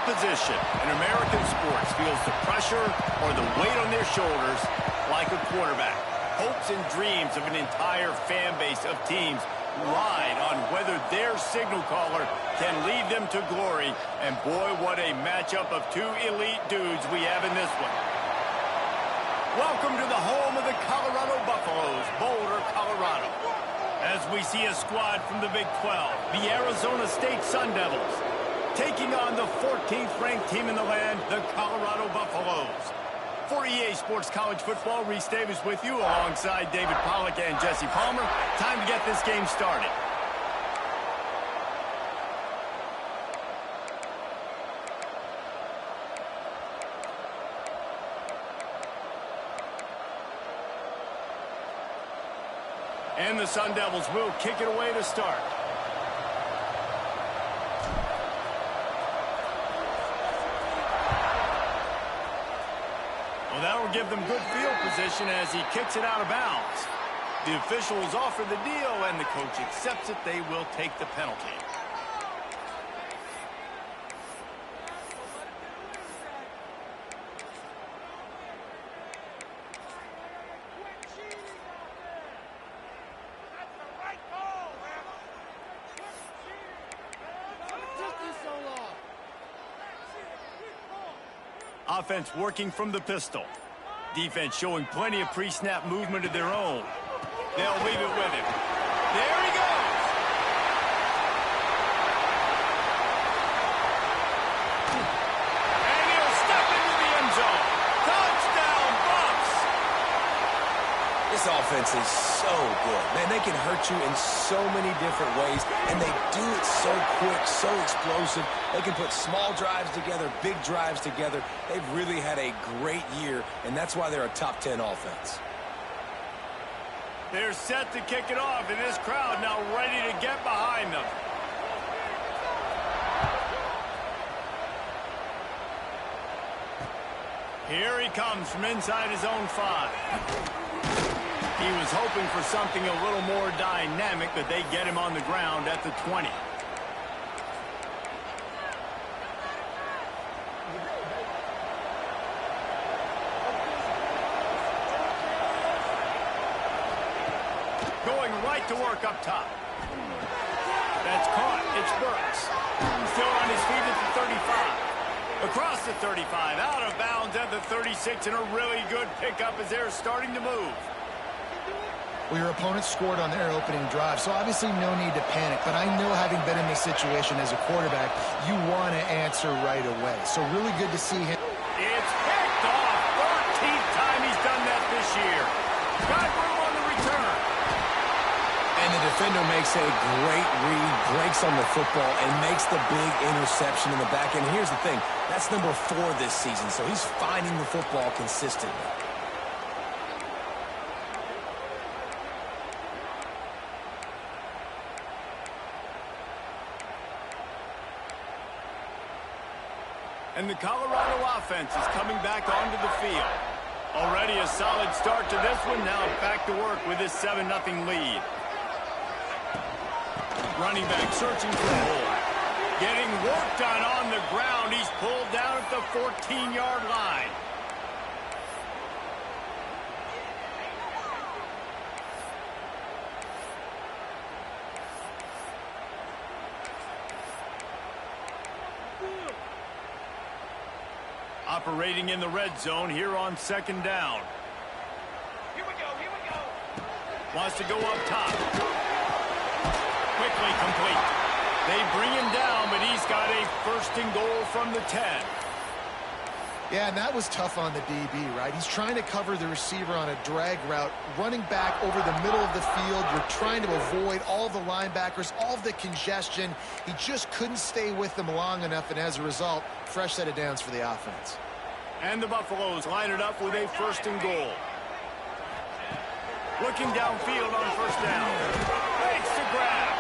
position in American sports feels the pressure or the weight on their shoulders like a quarterback. Hopes and dreams of an entire fan base of teams ride on whether their signal caller can lead them to glory. And boy, what a matchup of two elite dudes we have in this one. Welcome to the home of the Colorado Buffaloes, Boulder, Colorado. As we see a squad from the Big 12, the Arizona State Sun Devils, taking on the 14th ranked team in the land, the Colorado Buffaloes. For EA Sports College Football, Reese Davis with you alongside David Pollack and Jesse Palmer. Time to get this game started. And the Sun Devils will kick it away to start. Well, that'll give them good field position as he kicks it out of bounds. The officials offer the deal, and the coach accepts it. They will take the penalty. Offense working from the pistol. Defense showing plenty of pre-snap movement of their own. They'll leave it with him. There he goes! And he'll step into the end zone. Touchdown, Bucs! This offense is so good. Man, they can hurt you in so many different ways, and they do it so quick, so explosive. They can put small drives together, big drives together. They've really had a great year, and that's why they're a top 10 offense. They're set to kick it off, and this crowd now ready to get behind them. Here he comes from inside his own 5. He was hoping for something a little more dynamic, but they get him on the ground at the 20. Going right to work up top. That's caught. It's Burks. Still on his feet at the 35. Across the 35, out of bounds at the 36, and a really good pickup as they're starting to move. Well, your opponent scored on their opening drive, so obviously no need to panic. But I know, having been in this situation as a quarterback, you want to answer right away. So really good to see him. It's picked off. 13th time he's done that this year. Got room on the return. And the defender makes a great read, breaks on the football, and makes the big interception in the back end. Here's the thing. That's number 4 this season, so he's finding the football consistently. And the Colorado offense is coming back onto the field. Already a solid start to this one. Now back to work with this 7-0 lead. Running back searching for a hole. Getting worked on the ground. He's pulled down at the 14-yard line. Operating in the red zone here on 2nd down. Here we go. Wants to go up top. Quickly complete. They bring him down, but he's got a 1st and goal from the 10. Yeah, and that was tough on the DB, right? He's trying to cover the receiver on a drag route, running back over the middle of the field. You're trying to avoid all the linebackers, all of the congestion. He just couldn't stay with them long enough, and as a result, fresh set of downs for the offense. And the Buffaloes line it up with a 1st and goal. Looking downfield on 1st down. Fakes to grab.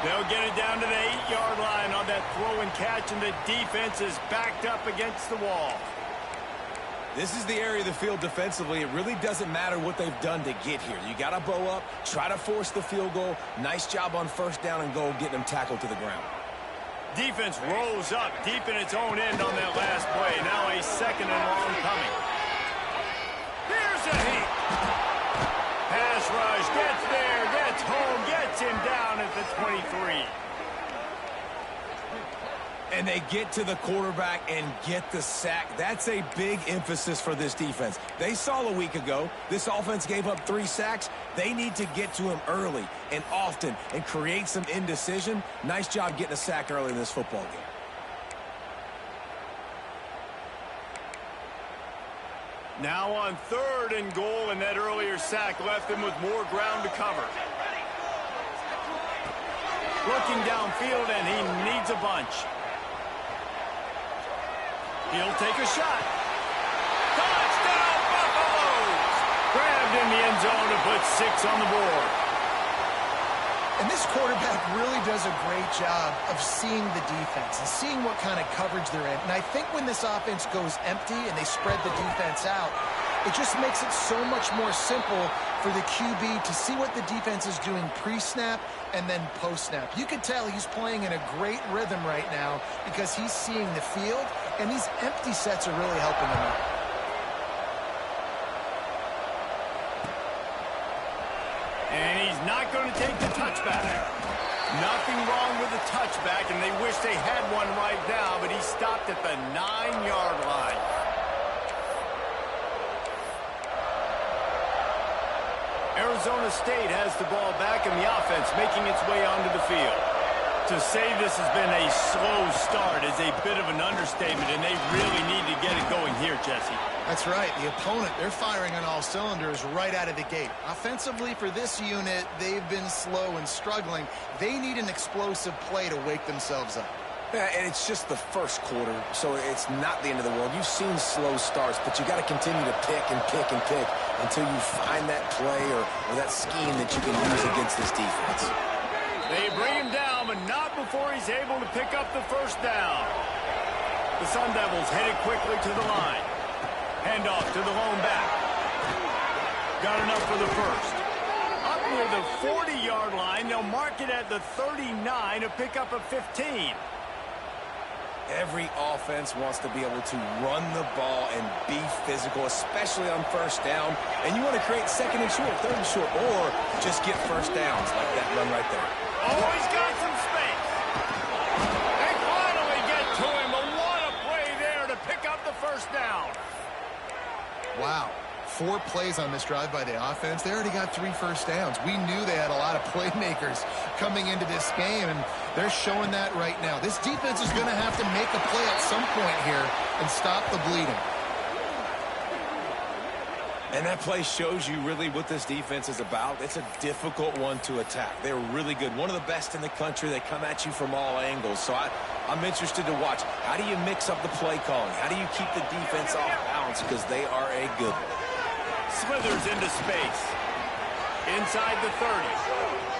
They'll get it down to the 8-yard line on that throw and catch, and the defense is backed up against the wall. This is the area of the field defensively. It really doesn't matter what they've done to get here. You got to bow up, try to force the field goal. Nice job on 1st down and goal, getting them tackled to the ground. defense rose up deep in its own end on that last play. Now a second and long coming. Here's a heat. Pass rush, gets there, gets home, gets him down at the 23. And they get to the quarterback and get the sack. That's a big emphasis for this defense. They saw a week ago, this offense gave up 3 sacks. They need to get to him early and often and create some indecision. Nice job getting a sack early in this football game. Now on 3rd and goal, and that earlier sack left them with more ground to cover. Looking downfield, and he needs a bunch. He'll take a shot. Touchdown, Buffaloes! Grabbed in the end zone to put 6 on the board. And this quarterback really does a great job of seeing the defense and seeing what kind of coverage they're in. And I think when this offense goes empty and they spread the defense out, it just makes it so much more simple for the QB to see what the defense is doing pre-snap and then post-snap. You can tell he's playing in a great rhythm right now because he's seeing the field, and these empty sets are really helping him out. And he's not going to take the touchback. Nothing wrong with the touchback, and they wish they had one right now, but he stopped at the 9-yard line. Arizona State has the ball back, and the offense making its way onto the field. To say this has been a slow start is a bit of an understatement, and they really need to get it going here, Jesse. That's right. The opponent, they're firing on all cylinders right out of the gate. Offensively, for this unit, they've been slow and struggling. They need an explosive play to wake themselves up. Yeah, and it's just the first quarter, so it's not the end of the world. You've seen slow starts, but you got to continue to pick and pick and pick until you find that play or that scheme that you can use against this defense. They bring him down, but not before he's able to pick up the first down. The Sun Devils headed quickly to the line. Handoff to the lone back. Got enough for the first. Up near the 40-yard line, they'll mark it at the 39 to pick up a 15. Every offense wants to be able to run the ball and be physical, especially on first down. And you want to create 2nd and short, 3rd and short, or just get first downs like that run right there. Oh, he's got some space. They finally get to him, but what a play there to pick up the first down. Wow. 4 plays on this drive by the offense. They already got 3 first downs. We knew they had a lot of playmakers coming into this game, and they're showing that right now. This defense is going to have to make a play at some point here and stop the bleeding. And that play shows you really what this defense is about. It's a difficult one to attack. They're really good. One of the best in the country. They come at you from all angles. So I'm interested to watch. How do you mix up the play calling? How do you keep the defense off balance? Because they are a good one. Slithers into space. Inside the 30.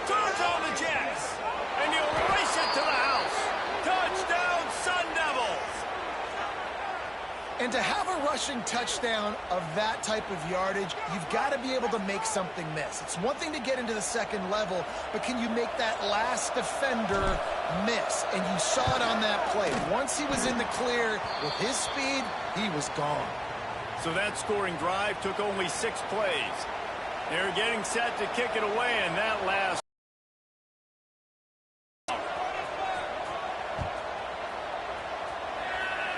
Turns on the Jets. And he'll race it to the house. Touchdown, Sun Devils. And to have a rushing touchdown of that type of yardage, you've got to be able to make something miss. It's one thing to get into the 2nd level, but can you make that last defender miss? And you saw it on that play. Once he was in the clear with his speed, he was gone. So that scoring drive took only 6 plays. They're getting set to kick it away, and that last.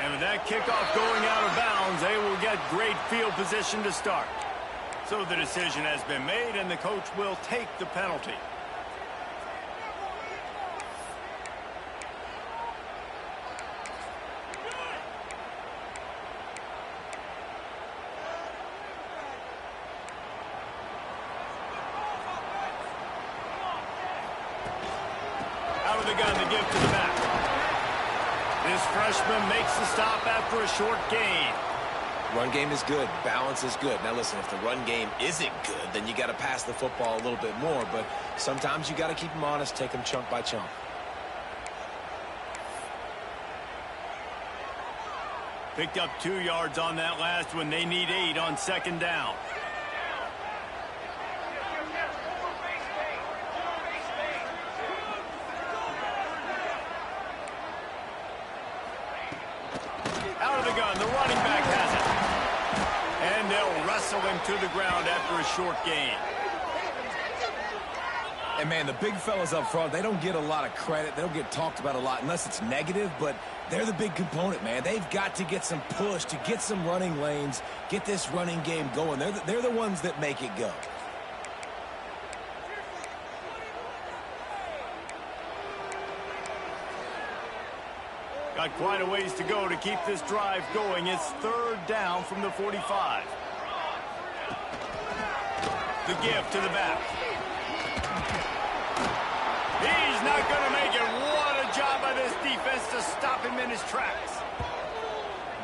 And with that kickoff going out of bounds, they will get great field position to start. So the decision has been made, and the coach will take the penalty. Out of the gun to give to the back. This freshman makes the stop after a short gain. Run game is good. Balance is good. Now, listen, if the run game isn't good, then you got to pass the football a little bit more. But sometimes you got to keep them honest, take them chunk by chunk. Picked up 2 yards on that last one. They need 8 on 2nd down. wrestle him to the ground after a short gain. And, man, the big fellas up front, they don't get a lot of credit. They don't get talked about a lot unless it's negative, but they're the big component, man. They've got to get some push, to get some running lanes, get this running game going. They're the ones that make it go. Got quite a ways to go to keep this drive going. It's third down from the 45. The give to the back. He's not going to make it. What a job by this defense to stop him in his tracks.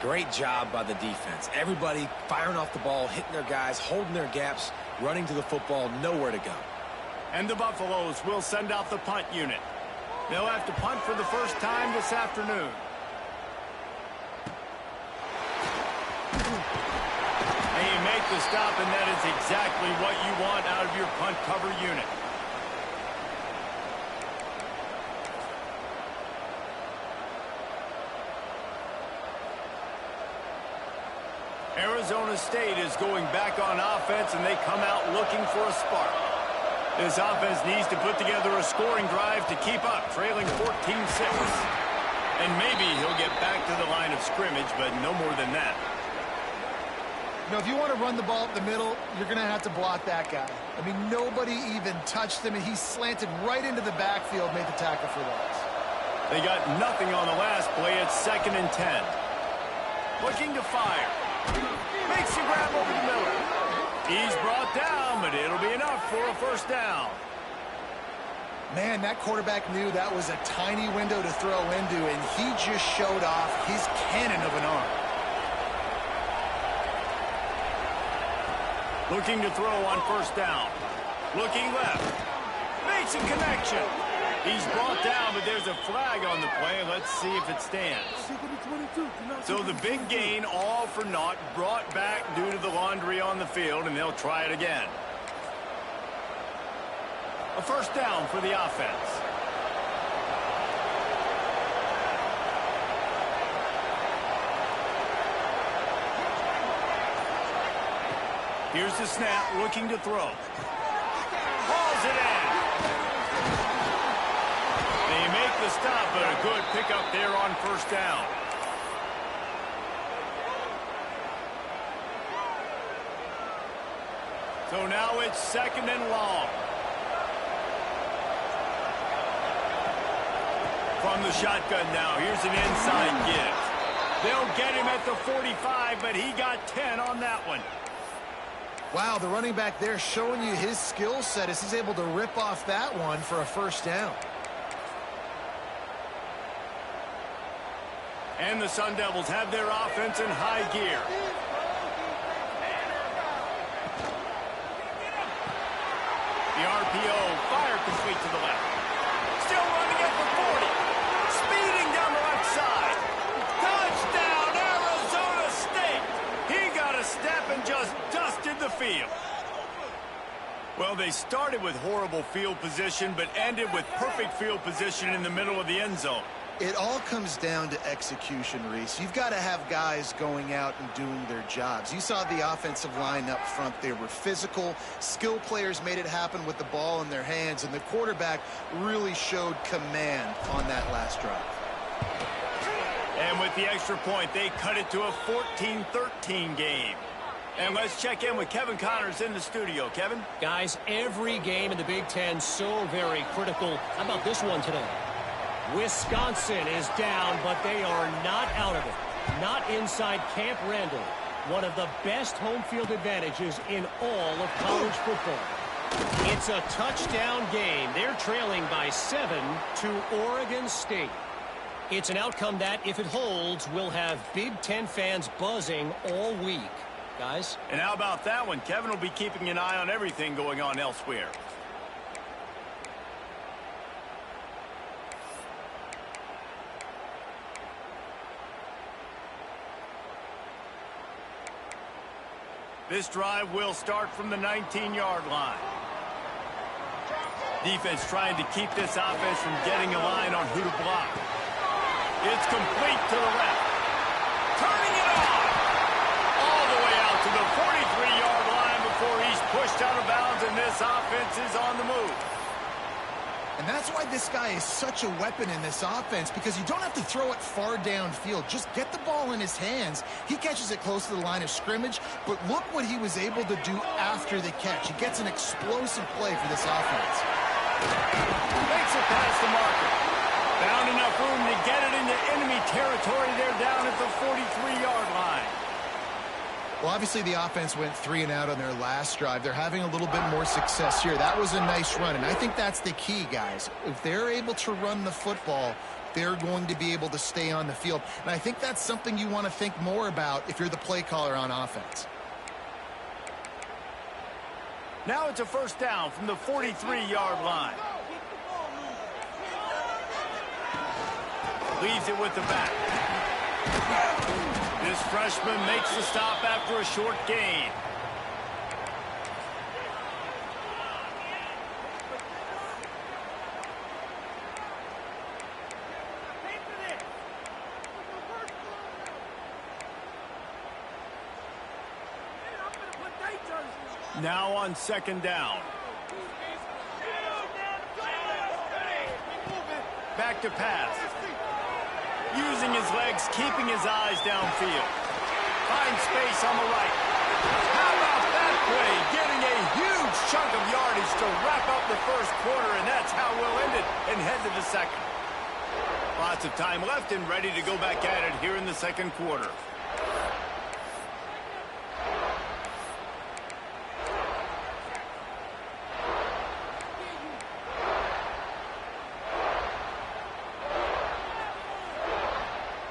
Great job by the defense. Everybody firing off the ball, hitting their guys, holding their gaps, running to the football, nowhere to go. And the Buffaloes will send out the punt unit. They'll have to punt for the first time this afternoon. And you make the stop, and that is exactly what you want out of your punt cover unit. Arizona State is going back on offense, and they come out looking for a spark. This offense needs to put together a scoring drive to keep up, trailing 14-6. And maybe he'll get back to the line of scrimmage, but no more than that. You know, if you want to run the ball up the middle, you're going to have to block that guy. I mean, nobody even touched him, and he slanted right into the backfield, made the tackle for loss. They got nothing on the last play. It's 2nd and 10. Looking to fire. Makes the grab over the middle. He's brought down, but it'll be enough for a first down. Man, that quarterback knew that was a tiny window to throw into, and he just showed off his cannon of an arm. Looking to throw on first down. Looking left. Makes a connection. He's brought down, but there's a flag on the play. Let's see if it stands. So the big gain, all for naught, brought back due to the laundry on the field, and they'll try it again. A first down for the offense. Here's the snap, looking to throw. Hauls it in. They make the stop, but a good pickup there on first down. So now it's 2nd and long. From the shotgun now, here's an inside give. They'll get him at the 45, but he got 10 on that one. Wow, the running back there showing you his skill set as he's able to rip off that one for a first down. And the Sun Devils have their offense in high gear. The RPO, fire complete to the left. Still running at the 40. Speeding down the left side. Touchdown, Arizona State. He got a step and just dusted the field. Well, they started with horrible field position, but ended with perfect field position in the middle of the end zone. It all comes down to execution, Reese. You've got to have guys going out and doing their jobs. You saw the offensive line up front. They were physical. Skill players made it happen with the ball in their hands, and the quarterback really showed command on that last drive. And with the extra point, they cut it to a 14-13 game. And let's check in with Kevin Connors in the studio. Kevin? Guys, every game in the Big Ten so very critical. How about this one today? Wisconsin is down, but they are not out of it. Not inside Camp Randall. One of the best home field advantages in all of college football. It's a touchdown game. They're trailing by 7 to Oregon State. It's an outcome that, if it holds, will have Big Ten fans buzzing all week. Guys? And how about that one? Kevin will be keeping an eye on everything going on elsewhere. This drive will start from the 19-yard line. Defense trying to keep this offense from getting a line on who to block. It's complete to the left. Turning it on. All the way out to the 43-yard This offense is on the move. And that's why this guy is such a weapon in this offense, because you don't have to throw it far downfield. Just get the ball in his hands. He catches it close to the line of scrimmage, but look what he was able to do after the catch. He gets an explosive play for this offense. Makes it past the marker. Found enough room to get it into enemy territory. They're down at the 43-yard line. Well, obviously the offense went 3 and out on their last drive. They're having a little bit more success here. That was a nice run, and I think that's the key, guys. If they're able to run the football, they're going to be able to stay on the field. And I think that's something you want to think more about if you're the play caller on offense. Now it's a first down from the 43-yard line. Leaves it with the back. This freshman makes the stop after a short gain. Now on second down. Back to pass. Using his legs, keeping his eyes downfield. Finds space on the right. How about that play? Getting a huge chunk of yardage to wrap up the first quarter, and that's how we'll end it and head to the second. Lots of time left and ready to go back at it here in the second quarter.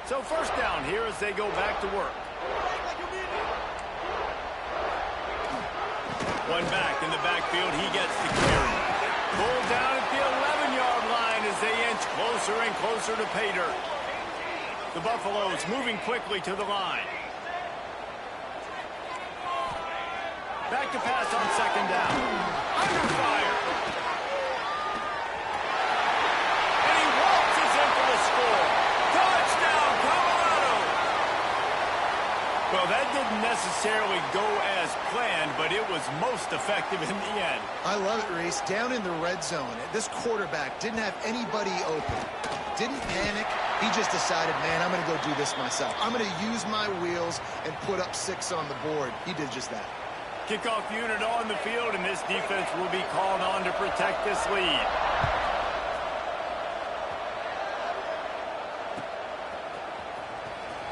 So first down here as they go back to work. One back in the backfield. He gets the carry. Pulled down at the 11-yard line as they inch closer and closer to pay dirt. The Buffaloes moving quickly to the line. Back to pass on second down. Under fire. And he waltzes in for the score. Touchdown, Colorado! Well, that didn't necessarily go as planned, but it was most effective in the end. I love it, Reese. Down in the red zone, this quarterback didn't have anybody open. Didn't panic. He just decided, man, I'm going to go do this myself. I'm going to use my wheels and put up 6 on the board. He did just that. Kickoff unit on the field, and this defense will be called on to protect this lead.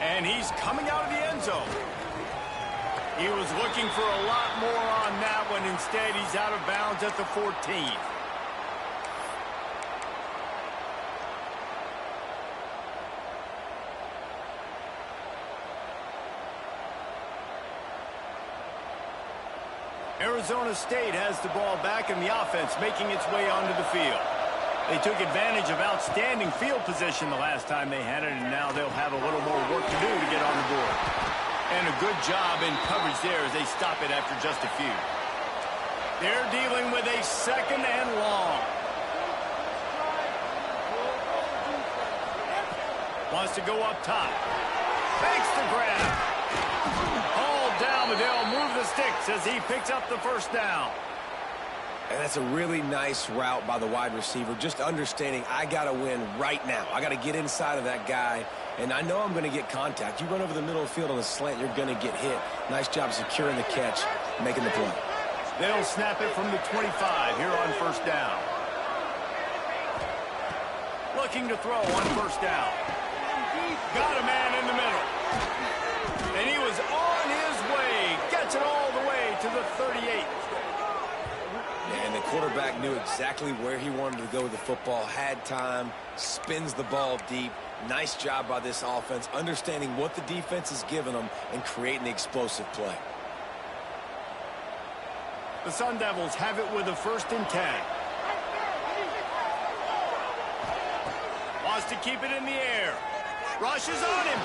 And he's coming out of the end zone. He was looking for a lot more on that one. Instead, he's out of bounds at the 14. Arizona State has the ball back in the offense, making its way onto the field. They took advantage of outstanding field position the last time they had it, and now they'll have a little more work to do to get on the board. And a good job in coverage there as they stop it after just a few. They're dealing with a second and long. Wants to go up top. Makes the grab. All down, but they'll move the sticks as he picks up the first down. And that's a really nice route by the wide receiver, just understanding I got to win right now. I got to get inside of that guy, and I know I'm going to get contact. You run over the middle of the field on a slant, you're going to get hit. Nice job securing the catch, making the play. They'll snap it from the 25 here on first down. Looking to throw on first down. Got a man in the middle. And he was on his way. Gets it all the way to the 38. And the quarterback knew exactly where he wanted to go with the football, had time, spins the ball deep. Nice job by this offense, understanding what the defense is giving them and creating the explosive play. The Sun Devils have it with a 1st and 10. Wants to keep it in the air. Rushes on him.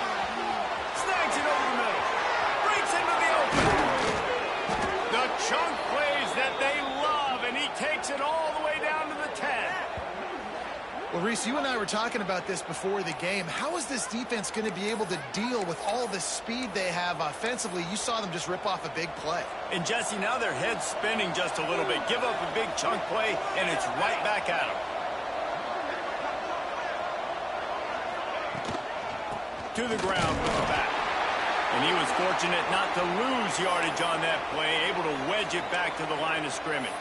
Snags it over the middle. Breaks into the open. The chunk plays that they love, and he takes it all the way down to the 10. Well, Reese, you and I were talking about this before the game. How is this defense going to be able to deal with all the speed they have offensively? You saw them just rip off a big play. And, Jesse, now their head's spinning just a little bit. Give up a big chunk play, and it's right back at them. To the ground with the back. And he was fortunate not to lose yardage on that play, able to wedge it back to the line of scrimmage.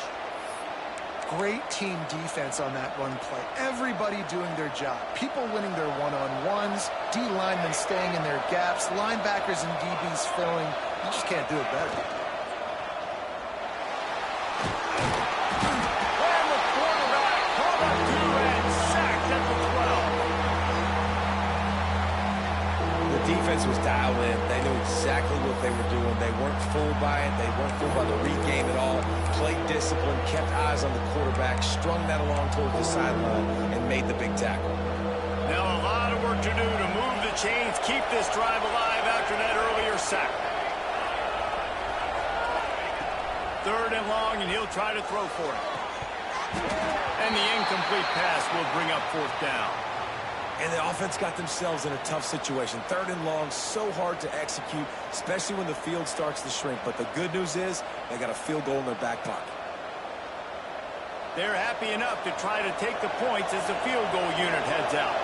Great team defense on that run play. Everybody doing their job. People winning their one-on-ones, D linemen staying in their gaps, linebackers and DBs filling. You just can't do it better. And the quarterback called up to and sacked at the 12. The defense was dialed in. They knew exactly what they were doing. They weren't fooled by it. They weren't fooled by the read game at all. Played discipline, kept eyes on the quarterback, strung that along towards the sideline, and made the big tackle. Now a lot of work to do to move the chains, keep this drive alive after that earlier sack. 3rd and long, and he'll try to throw for it. And the incomplete pass will bring up 4th down. And the offense got themselves in a tough situation. 3rd and long, so hard to execute, especially when the field starts to shrink. But the good news is they got a field goal in their back pocket. They're happy enough to try to take the points as the field goal unit heads out.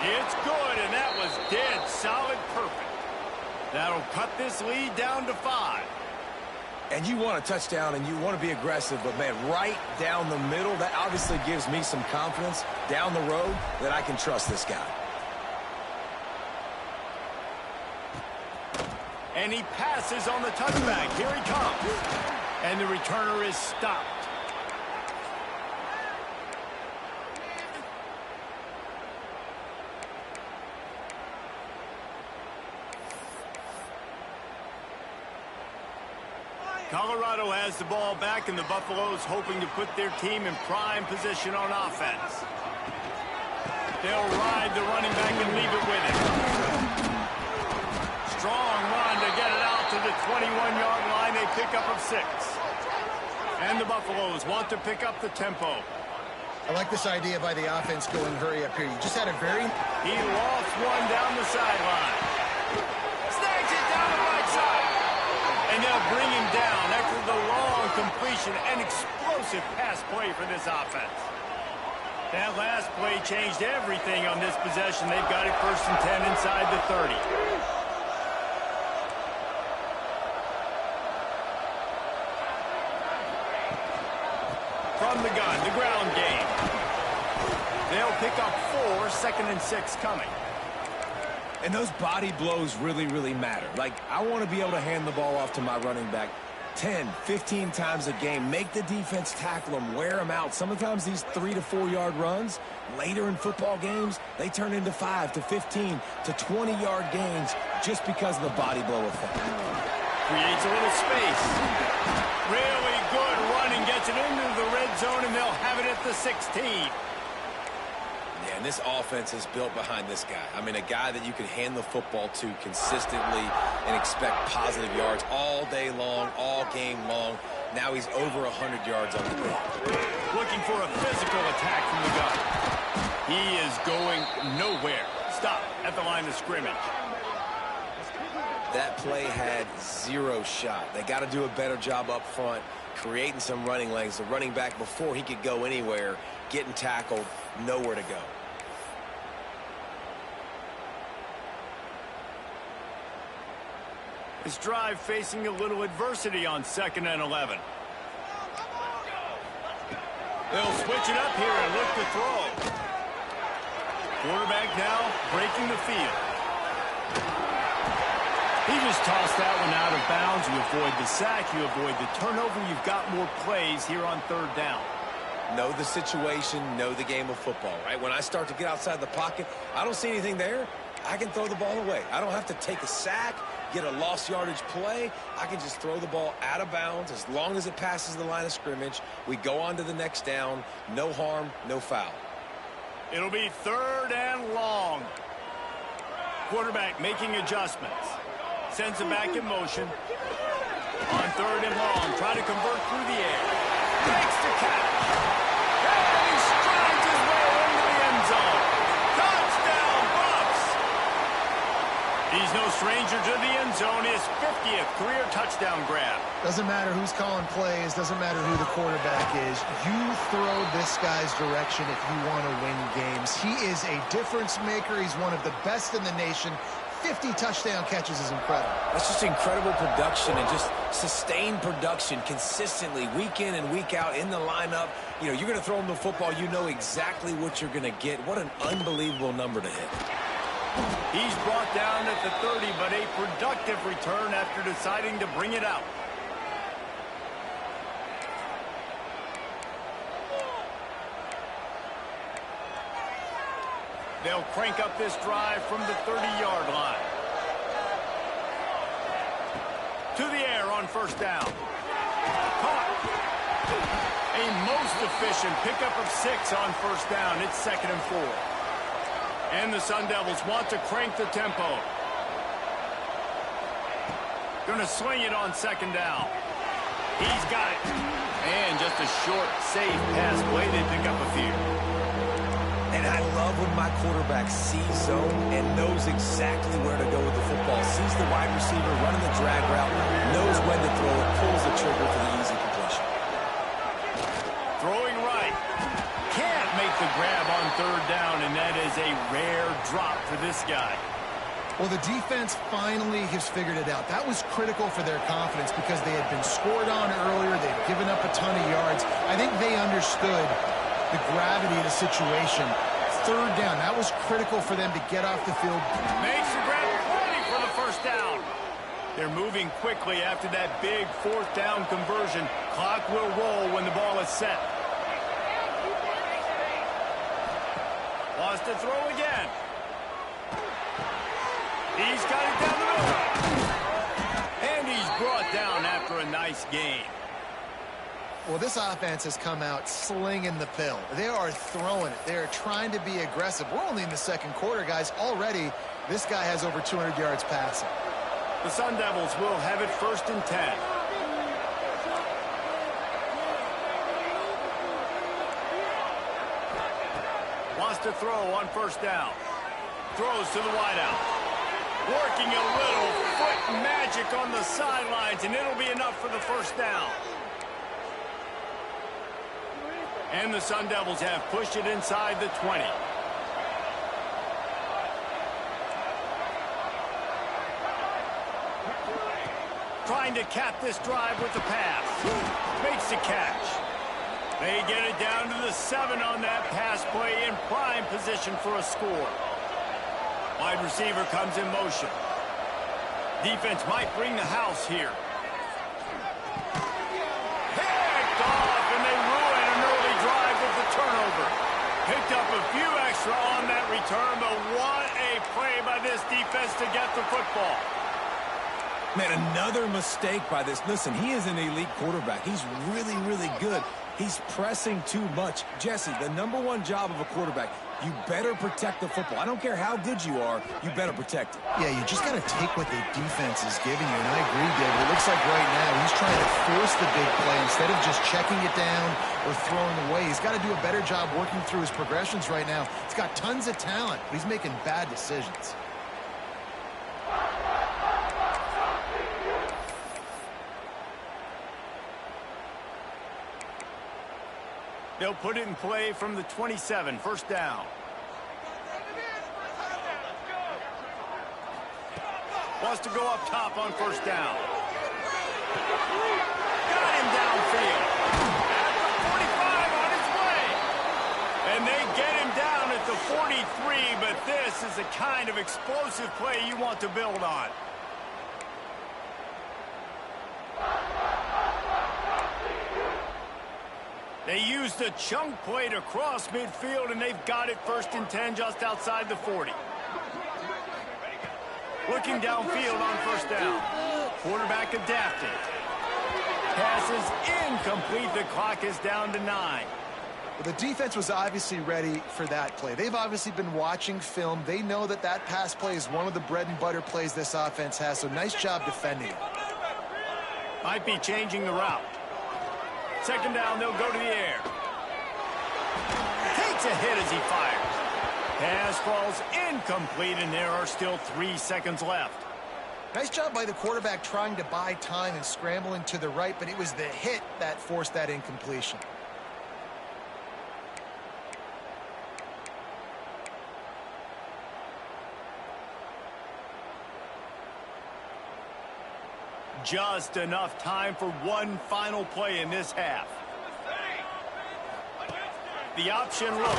It's good, and that was dead solid perfect. That'll cut this lead down to 5. And you want a touchdown and you want to be aggressive, but, man, right down the middle, that obviously gives me some confidence down the road that I can trust this guy. And he passes on the touchback. Here he comes. And the returner is stopped. Colorado has the ball back, and the Buffaloes hoping to put their team in prime position on offense. They'll ride the running back and leave it with him. Strong run to get it out to the 21-yard line. They pick up of 6. And the Buffaloes want to pick up the tempo. I like this idea by the offense going hurry up here. You just had a very... He lost one down the sideline. Snags it down the right side. And they'll bring him down after the long completion and explosive pass play for this offense. That last play changed everything on this possession. They've got it 1st and 10 inside the 30. From the gun, the ground game. They'll pick up 4, 2nd and 6 coming. And those body blows really, really matter. Like, I want to be able to hand the ball off to my running back 10, 15 times a game. Make the defense tackle them, wear them out. Sometimes these 3 to 4 yard runs, later in football games, they turn into 5 to 15 to 20-yard gains just because of the body blow effect. Creates a little space. Really good running, gets it into the red zone, and they'll have it at the 16. Yeah, and this offense is built behind this guy. I mean, a guy that you can hand the football to consistently and expect positive yards all day long, all game long. Now he's over 100 yards on the day. Looking for a physical attack from the gun. He is going nowhere. Stop at the line of scrimmage. That play had 0 shot. They got to do a better job up front, creating some running lanes. The running back, before he could go anywhere, getting tackled, nowhere to go. This drive facing a little adversity on 2nd and 11. They'll switch it up here and look to throw. Quarterback now breaking the field. He just tossed that one out of bounds. You avoid the sack, you avoid the turnover. You've got more plays here on 3rd down. Know the situation, know the game of football, right? When I start to get outside the pocket, I don't see anything there. I can throw the ball away. I don't have to take a sack, get a lost yardage play. I can just throw the ball out of bounds as long as it passes the line of scrimmage. We go on to the next down. No harm, no foul. It'll be 3rd and long. Quarterback making adjustments. Sends it back in motion. On 3rd and long, try to convert through the air. Makes the catch. And he strides his way into the end zone. Touchdown, Bucks! He's no stranger to the end zone. His 50th career touchdown grab. Doesn't matter who's calling plays, doesn't matter who the quarterback is. You throw this guy's direction if you want to win games. He is a difference maker. He's one of the best in the nation. 50 touchdown catches is incredible. That's just incredible production and just sustained production consistently week in and week out in the lineup. You know, you're going to throw him the football, you know exactly what you're going to get. What an unbelievable number to hit. He's brought down at the 30, but a productive return after deciding to bring it out. They'll crank up this drive from the 30-yard line. To the air on first down. Caught. A most efficient pickup of 6 on first down. It's 2nd and 4. And the Sun Devils want to crank the tempo. Going to swing it on 2nd down. He's got it. And just a short, safe pass play. They pick up a few. And I love when my quarterback sees zone and knows exactly where to go with the football. Sees the wide receiver running the drag route, knows when to throw it, pulls the trigger for the easy completion. Throwing right. Can't make the grab on 3rd down, and that is a rare drop for this guy. Well, the defense finally has figured it out. That was critical for their confidence because they had been scored on earlier. They'd given up a ton of yards. I think they understood the gravity of the situation. 3rd down, that was critical for them to get off the field. Makes the grab, ready for the 1st down. They're moving quickly after that big 4th down conversion. Clock will roll when the ball is set. Wants to throw again. He's got it down the middle. And he's brought down after a nice gain. Well, this offense has come out slinging the pill. They are throwing it. They are trying to be aggressive. We're only in the 2nd quarter, guys. Already, this guy has over 200 yards passing. The Sun Devils will have it 1st and 10. Wants to throw on 1st down. Throws to the wideout. Working a little foot magic on the sidelines, and it'll be enough for the 1st down. And the Sun Devils have pushed it inside the 20. Trying to cap this drive with the pass. Makes the catch. They get it down to the 7 on that pass play in prime position for a score. Wide receiver comes in motion. Defense might bring the house here. Picked off, and they ruin an early drive with the turnover. Picked up a few extra on that return, but what a play by this defense to get the football. Man, another mistake by this. Listen, he is an elite quarterback. He's really, really good. He's pressing too much. Jesse, the #1 job of a quarterback, you better protect the football. I don't care how good you are, you better protect it. Yeah, you just got to take what the defense is giving you, and I agree, David. It looks like right now he's trying to force the big play instead of just checking it down or throwing away. He's got to do a better job working through his progressions right now. He's got tons of talent, but he's making bad decisions. They'll put it in play from the 27, 1st down. Wants to go up top on 1st down. Got him downfield. At the 45 on his way. And they get him down at the 43, but this is the kind of explosive play you want to build on. They used a chunk play to cross midfield, and they've got it 1st and 10 just outside the 40. Looking downfield on 1st down. Quarterback adapted. Pass is incomplete. The clock is down to 9. Well, the defense was obviously ready for that play. They've obviously been watching film. They know that that pass play is one of the bread and butter plays this offense has, so nice job defending it. Might be changing the route. second down, they'll go to the air. Takes a hit as he fires. Pass falls incomplete, and there are still 3 seconds left. Nice job by the quarterback trying to buy time and scrambling to the right, but it was the hit that forced that incompletion. Just enough time for one final play in this half. The option look.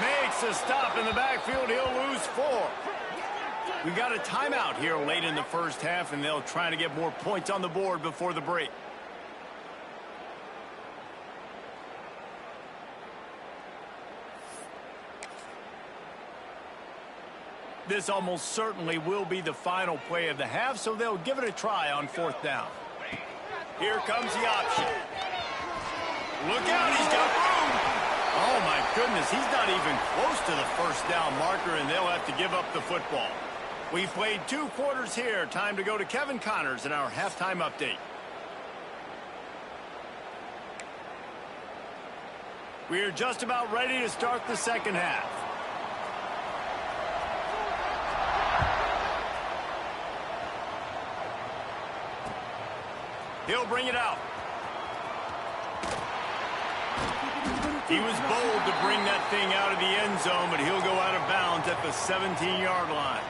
Makes a stop in the backfield. He'll lose 4. We got a timeout here late in the first half, and they'll try to get more points on the board before the break. This almost certainly will be the final play of the half, so they'll give it a try on 4th down. Here comes the option. Look out, he's got room. Oh, my goodness, he's not even close to the first down marker, and they'll have to give up the football. We've played 2 quarters here. Time to go to Kevin Connors in our halftime update. We're just about ready to start the second half. He'll bring it out. He was bold to bring that thing out of the end zone, but he'll go out of bounds at the 17-yard line.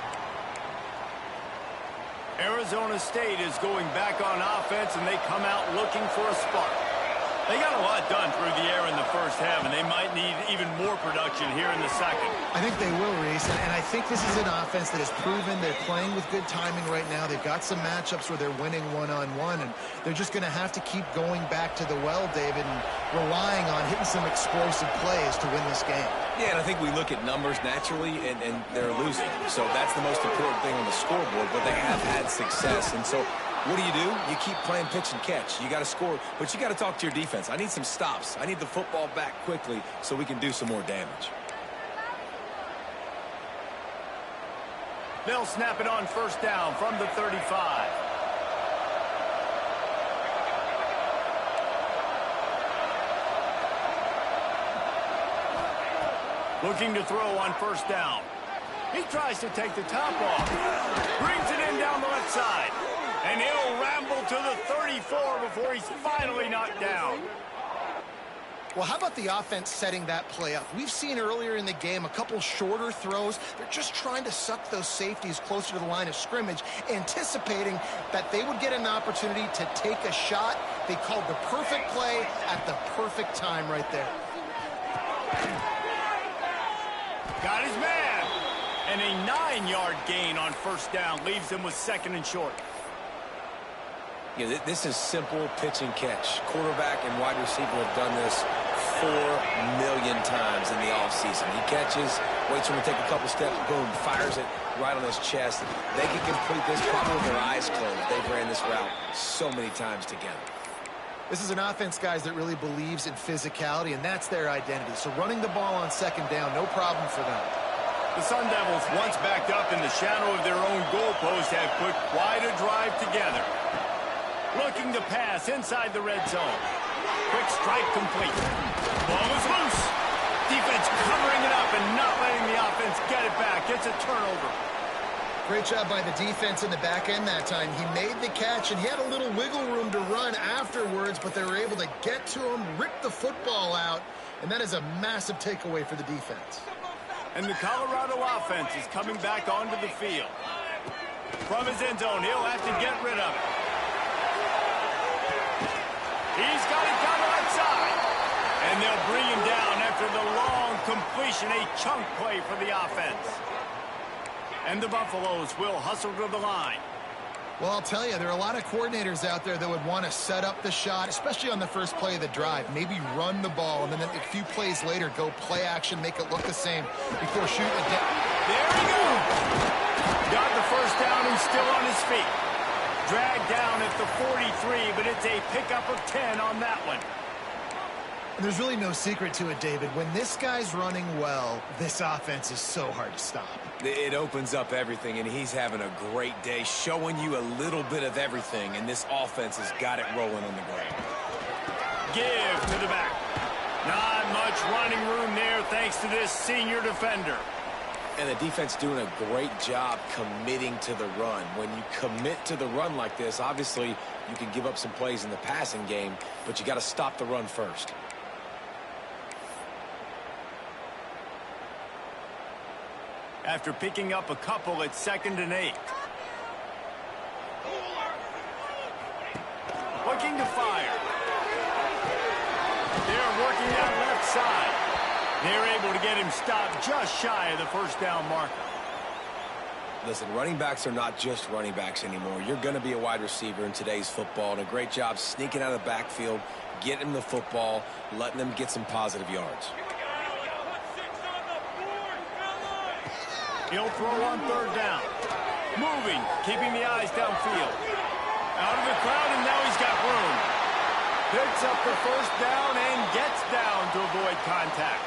Arizona State is going back on offense, and they come out looking for a spark. They got a lot done through the air in the first half, and they might need even more production here in the second. I think they will, Reese, and I think this is an offense that has proven they're playing with good timing right now. They've got some matchups where they're winning one-on-one, and they're just going to have to keep going back to the well, David, and relying on hitting some explosive plays to win this game. Yeah, and I think we look at numbers naturally, and they're losing. So that's the most important thing on the scoreboard, but they have had success. And so what do? You keep playing pitch and catch. You got to score, but you got to talk to your defense. I need some stops. I need the football back quickly so we can do some more damage. They'll snap it on 1st down from the 35. Looking to throw on 1st down. He tries to take the top off. Brings it in down the left side. And he'll ramble to the 34 before he's finally knocked down. Well, how about the offense setting that play up? We've seen earlier in the game a couple shorter throws. They're just trying to suck those safeties closer to the line of scrimmage, anticipating that they would get an opportunity to take a shot. They called the perfect play at the perfect time right there. Got his man. And a 9-yard gain on 1st down leaves him with 2nd and short. Yeah, this is simple pitch and catch. Quarterback and wide receiver have done this 4 million times in the offseason. He catches, waits for him to take a couple steps, boom, fires it right on his chest. They can complete this probably with their eyes closed. They've ran this route so many times together. This is an offense, guys, that really believes in physicality, and that's their identity. So running the ball on 2nd down, no problem for them. The Sun Devils, once backed up in the shadow of their own goalpost, have put quite a drive together. Looking to pass inside the red zone. Quick strike complete. Ball is loose. Defense covering it up and not letting the offense get it back. It's a turnover. Great job by the defense in the back end that time. He made the catch, and he had a little wiggle room to run afterwards, but they were able to get to him, rip the football out, and that is a massive takeaway for the defense. And the Colorado offense is coming back onto the field. From his end zone, he'll have to get rid of it. He's got it down the right side. And they'll bring him down after the long completion, a chunk play for the offense. And the Buffaloes will hustle to the line. Well, I'll tell you, there are a lot of coordinators out there that would want to set up the shot, especially on the first play of the drive. Maybe run the ball, and then a few plays later, go play action, make it look the same before shooting it down. There he goes. Got the first down and still on his feet. Dragged down at the 43, but it's a pickup of 10 on that one. There's really no secret to it, David. When this guy's running well, this offense is so hard to stop. It opens up everything, and he's having a great day, showing you a little bit of everything, and this offense has got it rolling on the ground. give to the back. Not much running room there thanks to this senior defender. And the defense doing a great job committing to the run. When you commit to the run like this, obviously you can give up some plays in the passing game, but you got to stop the run first. After picking up a couple at 2nd and 8. Looking to fire. They're working that left side. They're able to get him stopped just shy of the first down marker. Listen, running backs are not just running backs anymore. You're going to be a wide receiver in today's football, and a great job sneaking out of the backfield, getting the football, letting them get some positive yards. He'll throw on 3rd down. Moving, keeping the eyes downfield. Out of the crowd, and now he's got room. Picks up the first down and gets down to avoid contact.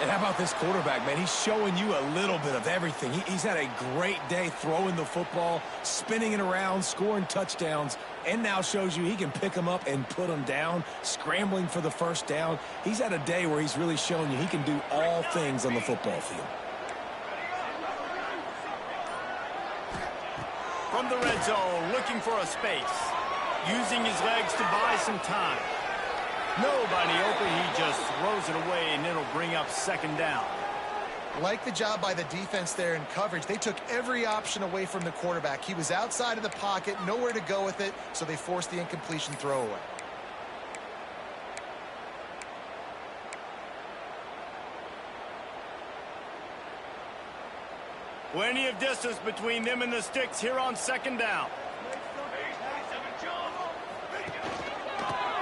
And how about this quarterback, man? He's showing you a little bit of everything. He's had a great day throwing the football, spinning it around, scoring touchdowns, and now shows you he can pick them up and put them down, scrambling for the first down. He's had a day where he's really shown you he can do all things on the football field. From the red zone, looking for a space. Using his legs to buy some time. Nobody open, he just throws it away, and it'll bring up 2nd down. Like the job by the defense there in coverage. They took every option away from the quarterback. He was outside of the pocket, nowhere to go with it, so they forced the incompletion throwaway. Plenty of distance between them and the sticks here on 2nd down.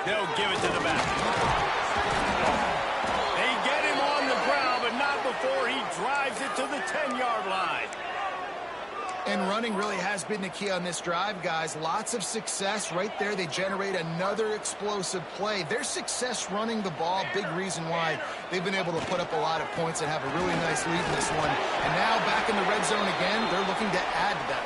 They'll give it to the back. They get him on the ground, but not before he drives it to the 10-yard line. And running really has been the key on this drive, guys. Lots of success right there. They generate another explosive play. Their success running the ball, big reason why they've been able to put up a lot of points and have a really nice lead in this one. And now back in the red zone again, they're looking to add to that.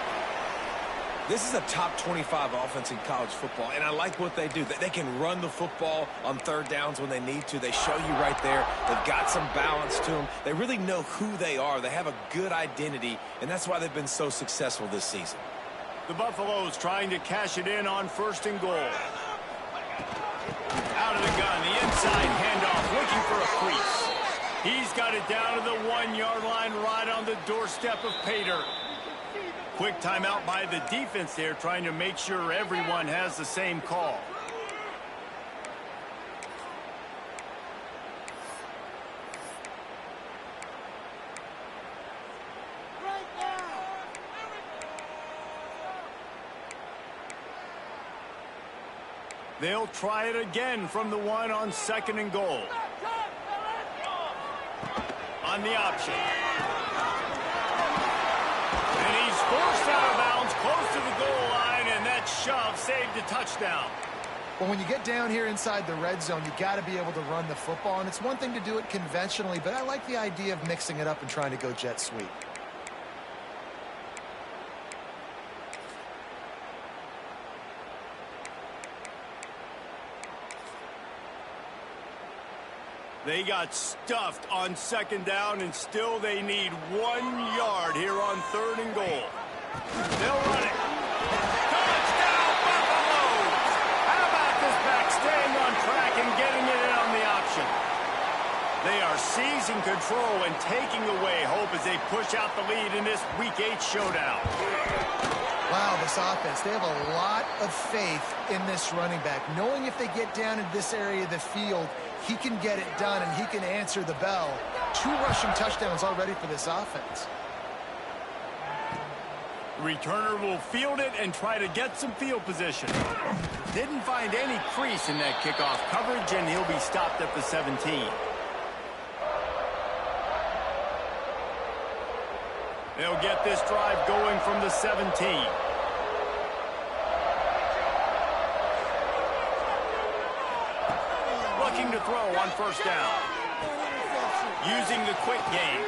This is a top 25 offense in college football, and I like what they do. They can run the football on 3rd downs when they need to. They show you right there. They've got some balance to them. They really know who they are. They have a good identity, and that's why they've been so successful this season. The Buffaloes trying to cash it in on 1st and goal. Out of the gun, the inside handoff, looking for a crease. He's got it down to the 1-yard line right on the doorstep of pay dirt. Quick timeout by the defense there, trying to make sure everyone has the same call. They'll try it again from the 1 on 2nd and goal. On the option. And he's forced out of bounds close to the goal line, and that shove saved a touchdown. Well, when you get down here inside the red zone, you got to be able to run the football, and it's one thing to do it conventionally, but I like the idea of mixing it up and trying to go jet sweep. They got stuffed on 2nd down, and still they need 1 yard here on 3rd and goal. They'll run it. Touchdown, Buffaloes! How about this back staying on track and getting it in on the option? They are seizing control and taking away hope as they push out the lead in this Week 8 showdown. Wow, this offense, they have a lot of faith in this running back, knowing if they get down in this area of the field, he can get it done and he can answer the bell. 2 rushing touchdowns already for this offense. The returner will field it and try to get some field position. Didn't find any crease in that kickoff coverage, and he'll be stopped at the 17. They'll get this drive going from the 17. Looking to throw on 1st down. Using the quick game.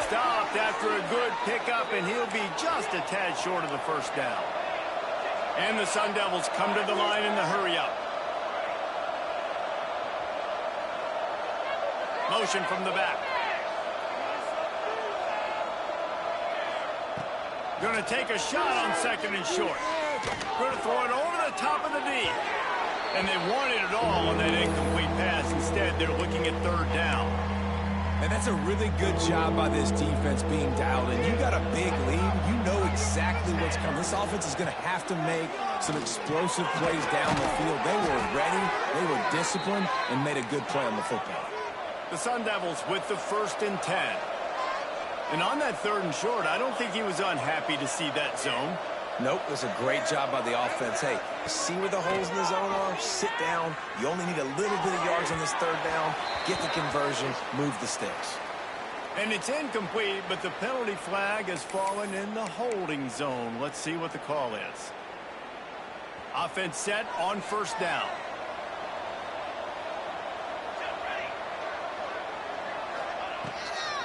Stopped after a good pickup, and he'll be just a tad short of the 1st down. And the Sun Devils come to the line in the hurry-up. Motion from the back. Going to take a shot on 2nd and short. Going to throw it over the top of the D. And they wanted it all on that incomplete pass. Instead, they're looking at 3rd down. And that's a really good job by this defense being dialed in. You got a big lead. You know exactly what's coming. This offense is going to have to make some explosive plays down the field. They were ready, they were disciplined, and made a good play on the football. The Sun Devils with the 1st and 10. And on that 3rd and short, I don't think he was unhappy to see that zone. Nope, it was a great job by the offense. Hey, see where the holes in the zone are? Sit down. You only need a little bit of yards on this 3rd down. Get the conversion, move the sticks. And it's incomplete, but the penalty flag has fallen in the holding zone. Let's see what the call is. Offense set on 1st down.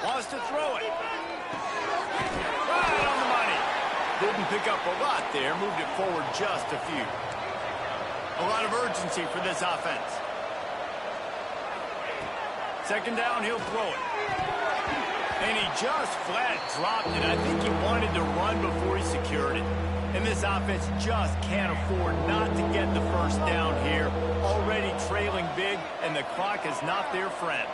Wants to throw it. Right on the money. Didn't pick up a lot there. Moved it forward just a few. A lot of urgency for this offense. 2nd down, he'll throw it. And he just flat dropped it. I think he wanted to run before he secured it. And this offense just can't afford not to get the 1st down here. Already trailing big, and the clock is not their friend.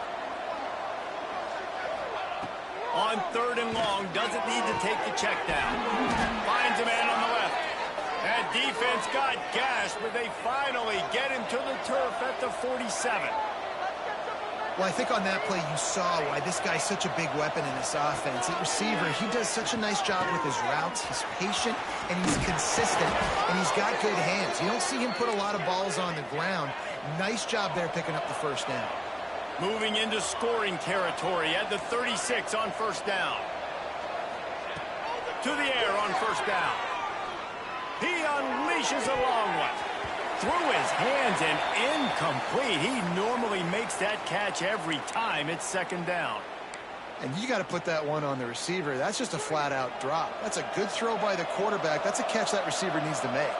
On 3rd and long, doesn't need to take the check down. Finds a man on the left. That defense got gashed, but they finally get him to the turf at the 47. Well, I think on that play you saw why this guy's such a big weapon in this offense. At receiver, he does such a nice job with his routes. He's patient, and he's consistent, and he's got good hands. You don't see him put a lot of balls on the ground. Nice job there picking up the 1st down. Moving into scoring territory at the 36 on 1st down. To the air on 1st down. He unleashes a long one. Through his hands and incomplete. He normally makes that catch every time. It's 2nd down. And you got to put that one on the receiver. That's just a flat-out drop. That's a good throw by the quarterback. That's a catch that receiver needs to make.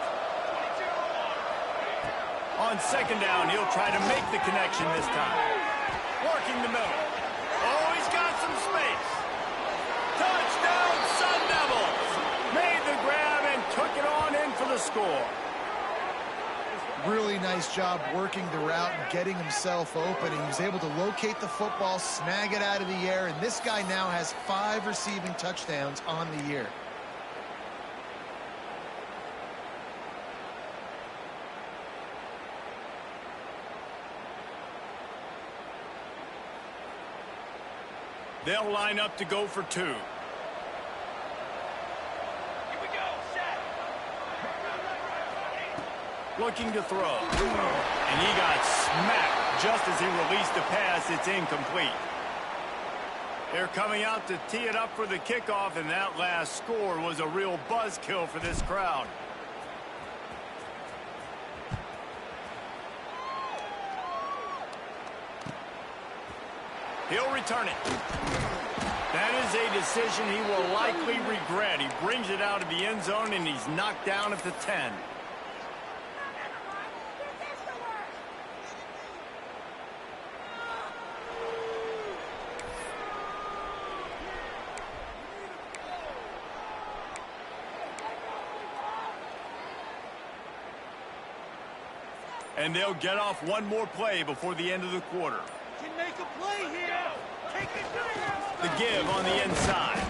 On 2nd down, he'll try to make the connection this time. Working the middle. Oh, he's got some space. Touchdown, Sun Devils. Made the grab and took it on in for the score. Really nice job working the route and getting himself open. And he was able to locate the football, snag it out of the air, and this guy now has 5 receiving touchdowns on the year. They'll line up to go for 2. Here we go. Set. Looking to throw. And he got smacked just as he released the pass. It's incomplete. They're coming out to tee it up for the kickoff, and that last score was a real buzzkill for this crowd. He'll return it. That is a decision he will likely regret. He brings it out of the end zone, and he's knocked down at the 10. And they'll get off one more play before the end of the quarter. Can make a play here. Take it to The give on the inside.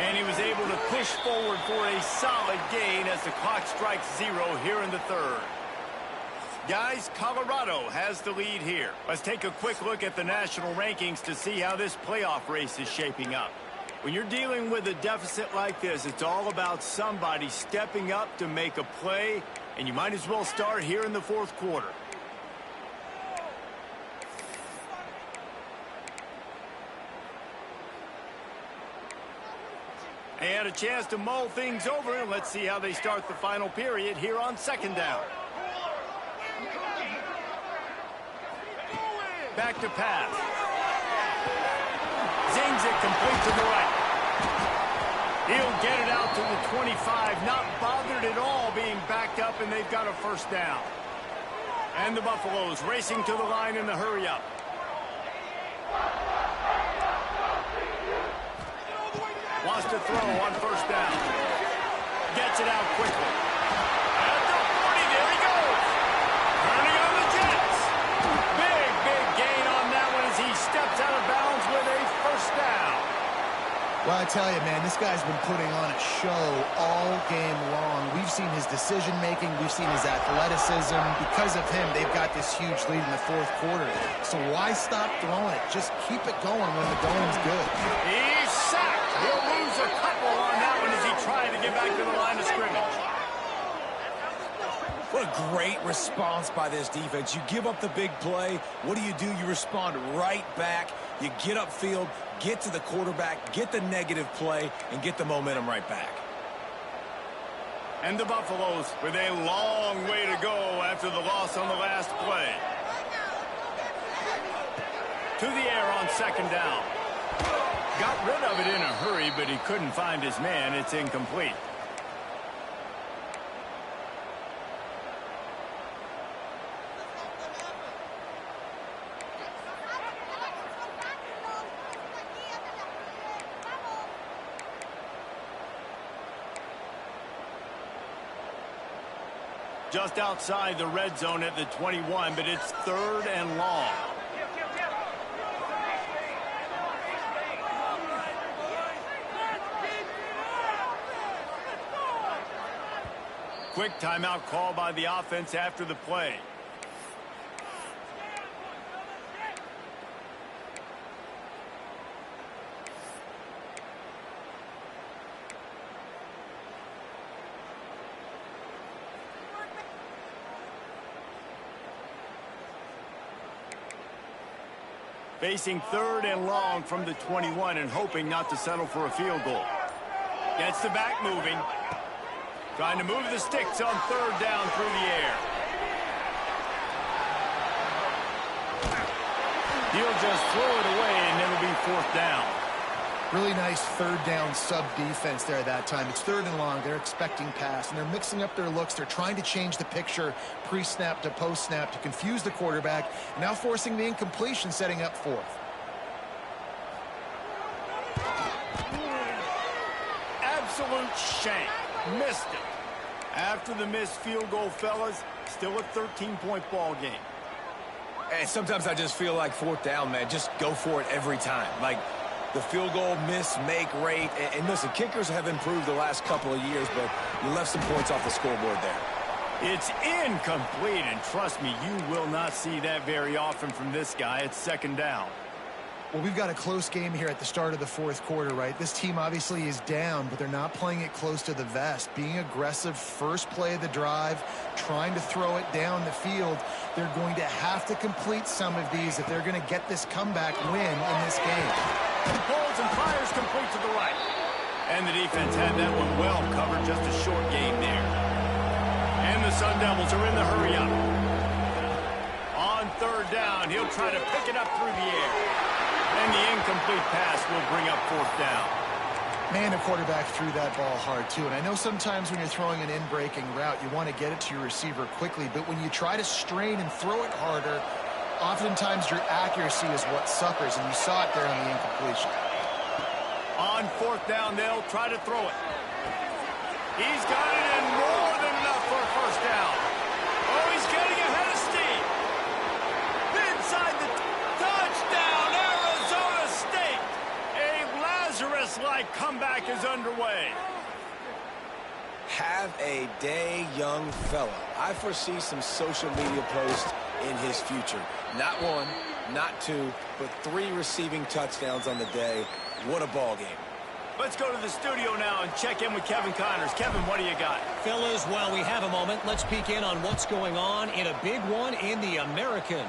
And he was able to push forward for a solid gain as the clock strikes 0 here in the 3rd. Guys, Colorado has the lead here. Let's take a quick look at the national rankings to see how this playoff race is shaping up. When you're dealing with a deficit like this, it's all about somebody stepping up to make a play, and you might as well start here in the 4th quarter. They had a chance to mull things over, and let's see how they start the final period here on 2nd down. Back to pass. Zings it complete to the right. He'll get it out to the 25, not bothered at all being backed up, and they've got a 1st down. And the Buffaloes racing to the line in the hurry up. Wants to throw on first down. Gets it out quickly. At the 40, there he goes. Turning on the Jets. Big gain on that one as he steps out of bounds with a first down. Well, I tell you, man, this guy's been putting on a show all game long. We've seen his decision-making. We've seen his athleticism. Because of him, they've got this huge lead in the fourth quarter. So why stop throwing it? Just keep it going when the going's good. He's sacked. He'll lose a couple on that one as he tried to get back to the line of scrimmage. What a great response by this defense. You give up the big play. What do? You respond right back. You get upfield, get to the quarterback, get the negative play, and get the momentum right back. And the Buffaloes with a long way to go after the loss on the last play. To the air on second down. Got rid of it in a hurry, but he couldn't find his man. It's incomplete. Just outside the red zone at the 21, but it's third and long. Quick timeout call by the offense after the play. Facing third and long from the 21 and hoping not to settle for a field goal. Gets the back moving. Trying to move the sticks on third down through the air. He'll just throw it away and it'll be fourth down. Really nice third down sub defense there that time. It's third and long. They're expecting pass, and they're mixing up their looks. They're trying to change the picture pre-snap to post-snap to confuse the quarterback, and now forcing the incompletion, setting up fourth. Absolute shame. Missed it. After the missed field goal, fellas, still a 13-point ball game. And sometimes I just feel like fourth down, man. Just go for it every time. Like, the field goal miss-make rate. And listen, kickers have improved the last couple of years, but you left some points off the scoreboard there. It's incomplete, and trust me, you will not see that very often from this guy. It's second down. Well, we've got a close game here at the start of the fourth quarter, right? This team obviously is down, but they're not playing it close to the vest. Being aggressive, first play of the drive, trying to throw it down the field. They're going to have to complete some of these if they're going to get this comeback win in this game. Pulls and fires complete to the right. And the defense had that one well covered, just a short game there. And the Sun Devils are in the hurry up. On third down, he'll try to pick it up through the air. And the incomplete pass will bring up fourth down. Man, the quarterback threw that ball hard, too. And I know sometimes when you're throwing an in-breaking route, you want to get it to your receiver quickly. But when you try to strain and throw it harder, oftentimes your accuracy is what suffers. And you saw it there on the incompletion. On fourth down, they'll try to throw it. He's got it in more than enough for a first down. Oh, he's getting ahead of steam. Inside the touchdown, Arizona State. A Lazarus-like comeback is underway. Have a day, young fella. I foresee some social media posts in his future. Not one, not two, but 3 receiving touchdowns on the day. What a ball game. Let's go to the studio now and check in with Kevin Connors. Kevin, what do you got? Fellas, while we have a moment, let's peek in on what's going on in a big one in the American.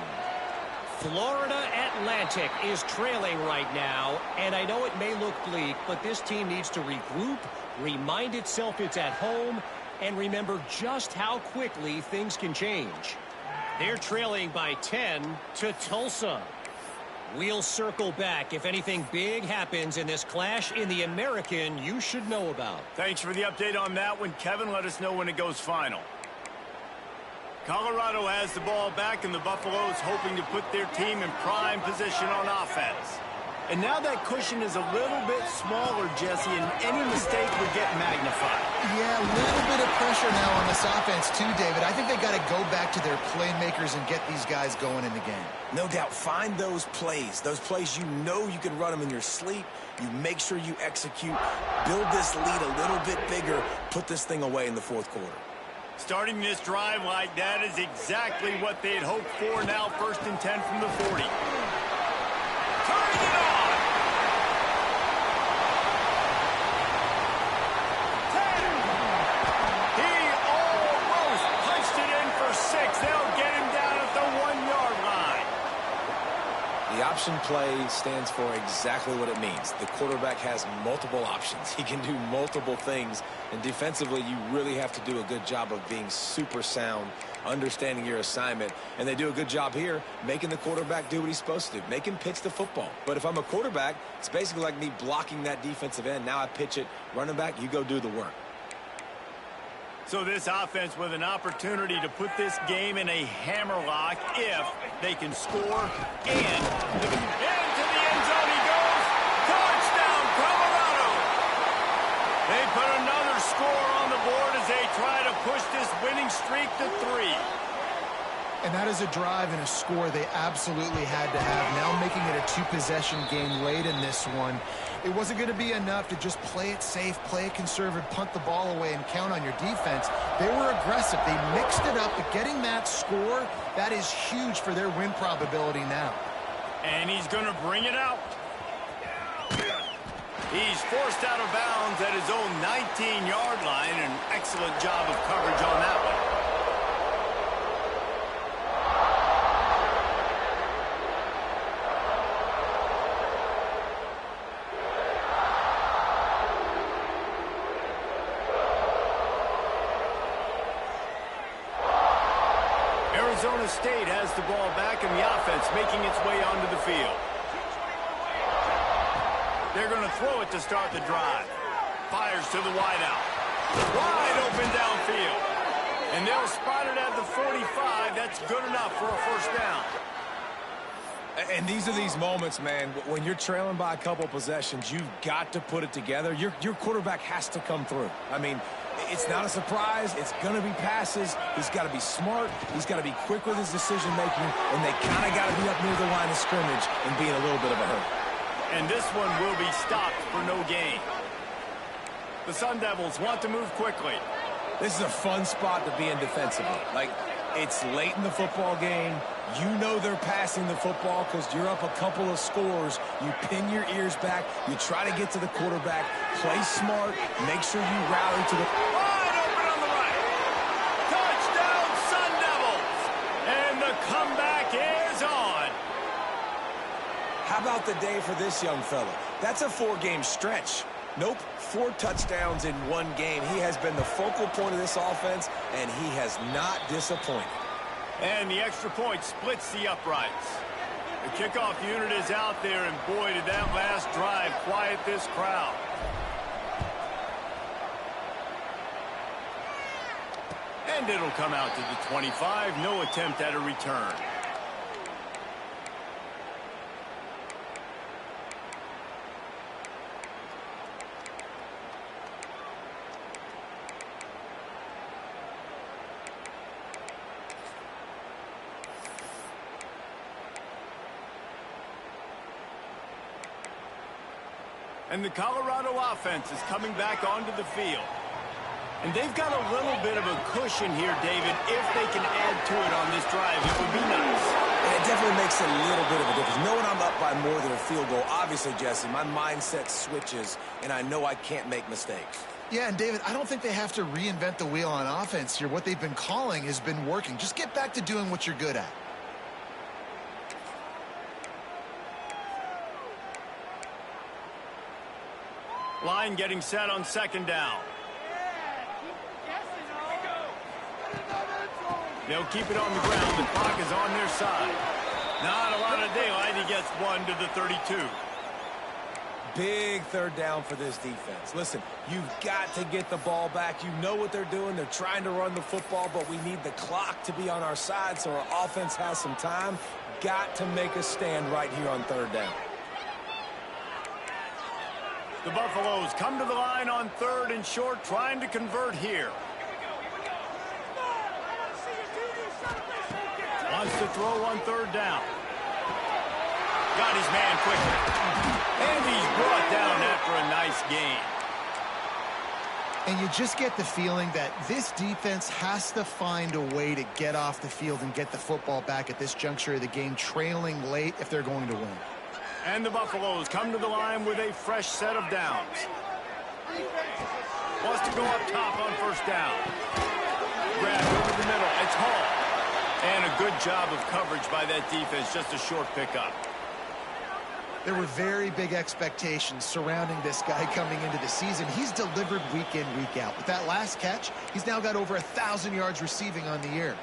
Florida Atlantic is trailing right now, and I know it may look bleak, but this team needs to regroup, remind itself it's at home, and remember just how quickly things can change. They're trailing by 10 to Tulsa. We'll circle back if anything big happens in this clash in the American you should know about. Thanks for the update on that one, Kevin. Let us know when it goes final. Colorado has the ball back, and the Buffaloes hoping to put their team in prime position on offense. And now that cushion is a little bit smaller, Jesse, and any mistake would get magnified. Yeah, a little bit of pressure now on this offense too, David. I think they got to go back to their playmakers and get these guys going in the game. No doubt, find those plays you know you can run them in your sleep. You make sure you execute, build this lead a little bit bigger, put this thing away in the fourth quarter. Starting this drive like that is exactly what they had hoped for. Now 1st and 10 from the 40. Turning it on! 10! He almost punched it in for 6. They'll get him down at the 1-yard line. The option play stands for exactly what it means. The quarterback has multiple options. He can do multiple things. And defensively, you really have to do a good job of being super sound, understanding your assignment. And they do a good job here making the quarterback do what he's supposed to do, make him pitch the football. But if I'm a quarterback, it's basically like me blocking that defensive end. Now I pitch it, running back, you go do the work. So this offense with an opportunity to put this game in a hammerlock if they can score and into the end zone he goes. Touchdown, Colorado! They put another score on the board as they try to push this winning streak to 3. And that is a drive and a score they absolutely had to have. Now making it a 2-possession game late in this one. It wasn't going to be enough to just play it safe, play it conservative, punt the ball away, and count on your defense. They were aggressive. They mixed it up, but getting that score, that is huge for their win probability now. And he's going to bring it out. He's forced out of bounds at his own 19-yard line. An excellent job of coverage on that one. Arizona State has the ball back in the offense, making its way onto the field. They're going to throw it to start the drive. Fires to the wideout. Wide open downfield. And they'll spot it at the 45. That's good enough for a 1st down. And these are these moments, man, when you're trailing by a couple possessions, you've got to put it together. Your quarterback has to come through. I mean, it's not a surprise. It's going to be passes. He's got to be smart. He's got to be quick with his decision-making, and they kind of got to be up near the line of scrimmage and be in a little bit of a hurry. And this one will be stopped for no gain. The Sun Devils want to move quickly. This is a fun spot to be in defensively. Like, it's late in the football game. You know they're passing the football because you're up a couple of scores. You pin your ears back. You try to get to the quarterback. Play smart. Make sure you rally to the... Wide open on the right. Touchdown, Sun Devils. And the comeback is on. How about the day for this young fella? That's a 4-game stretch. Nope, 4 touchdowns in 1 game. He has been the focal point of this offense, and he has not disappointed. And the extra point splits the uprights. The kickoff unit is out there, and boy, did that last drive quiet this crowd. And it'll come out to the 25. No attempt at a return. And the Colorado offense is coming back onto the field. And they've got a little bit of a cushion here, David. If they can add to it on this drive, it would be nice. And it definitely makes a little bit of a difference. Knowing I'm up by more than a field goal, obviously, Jesse, my mindset switches, and I know I can't make mistakes. Yeah, and David, I don't think they have to reinvent the wheel on offense here. What they've been calling has been working. Just get back to doing what you're good at. Line getting set on 2nd down. They'll keep it on the ground. The clock is on their side. Not a lot of daylight. He gets 1 to the 32. big third down for this defense. Listen, you've got to get the ball back. You know what they're doing. They're trying to run the football, but we need the clock to be on our side so our offense has some time. Got to make a stand right here on third down. The Buffaloes come to the line on third and short, trying to convert here. Wants to throw on third down. Got his man quickly. And he's brought down after a nice gain. And you just get the feeling that this defense has to find a way to get off the field and get the football back at this juncture of the game, trailing late if they're going to win. And the Buffaloes come to the line with a fresh set of downs. Wants to go up top on first down. Grabbed over the middle. It's Hall. And a good job of coverage by that defense. Just a short pickup. There were very big expectations surrounding this guy coming into the season. He's delivered week in, week out. With that last catch, he's now got over 1,000 yards receiving on the year.